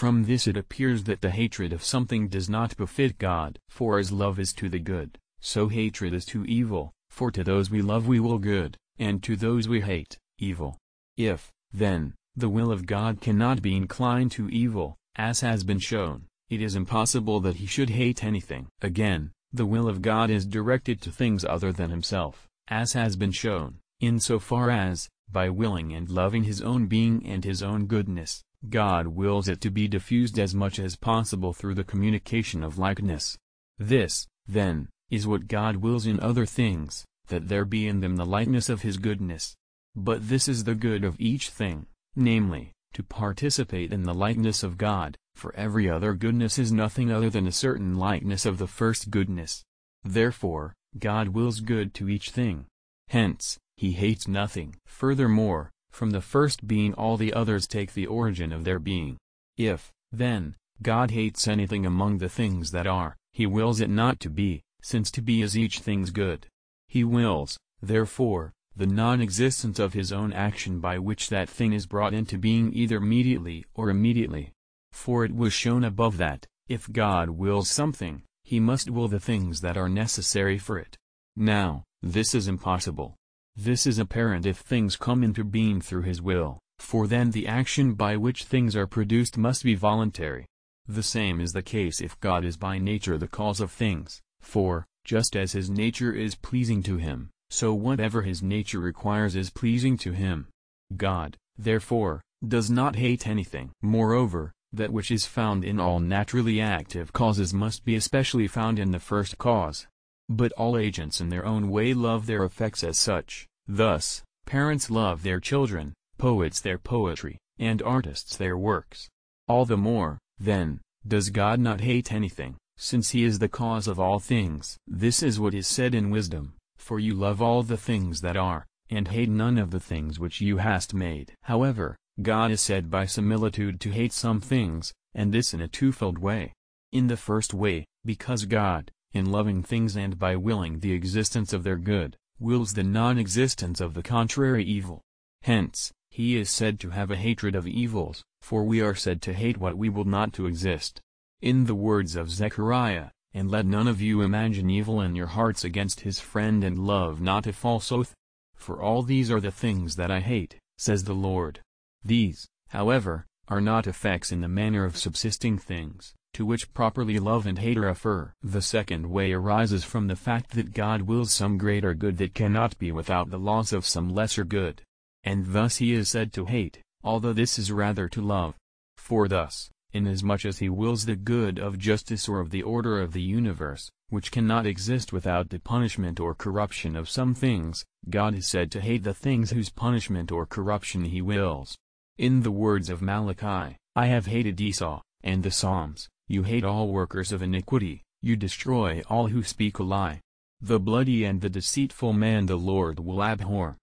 From this it appears that the hatred of something does not befit God. For as love is to the good, so hatred is to evil, for to those we love we will good, and to those we hate, evil. If, then, the will of God cannot be inclined to evil, as has been shown, it is impossible that he should hate anything. Again, the will of God is directed to things other than himself, as has been shown, in so far as, by willing and loving his own being and his own goodness, God wills it to be diffused as much as possible through the communication of likeness. This, then, is what God wills in other things, that there be in them the likeness of his goodness. But this is the good of each thing, namely, to participate in the likeness of God, for every other goodness is nothing other than a certain likeness of the first goodness. Therefore, God wills good to each thing. Hence, he hates nothing. Furthermore, from the first being all the others take the origin of their being. If, then, God hates anything among the things that are, he wills it not to be, since to be is each thing's good. He wills, therefore, the non-existence of his own action by which that thing is brought into being either mediately or immediately. For it was shown above that, if God wills something, he must will the things that are necessary for it. Now, this is impossible. This is apparent if things come into being through his will, for then the action by which things are produced must be voluntary. The same is the case if God is by nature the cause of things, for, just as his nature is pleasing to him, so whatever his nature requires is pleasing to him. God, therefore, does not hate anything. Moreover, that which is found in all naturally active causes must be especially found in the first cause. But all agents in their own way love their effects as such. Thus, parents love their children, poets their poetry, and artists their works. All the more, then, does God not hate anything, since he is the cause of all things. This is what is said in wisdom, for you love all the things that are, and hate none of the things which you hast made. However, God is said by similitude to hate some things, and this in a twofold way. In the first way, because God, in loving things and by willing the existence of their good, wills the non-existence of the contrary evil. Hence, he is said to have a hatred of evils, for we are said to hate what we will not to exist. In the words of Zechariah, "And let none of you imagine evil in your hearts against his friend and love not a false oath. For all these are the things that I hate, says the Lord." These, however, are not effects in the manner of subsisting things, to which properly love and hate refer. The second way arises from the fact that God wills some greater good that cannot be without the loss of some lesser good. And thus he is said to hate, although this is rather to love. For thus, inasmuch as he wills the good of justice or of the order of the universe, which cannot exist without the punishment or corruption of some things, God is said to hate the things whose punishment or corruption he wills. In the words of Malachi, "I have hated Esau," and the Psalms, "You hate all workers of iniquity, you destroy all who speak a lie. The bloody and the deceitful man the Lord will abhor."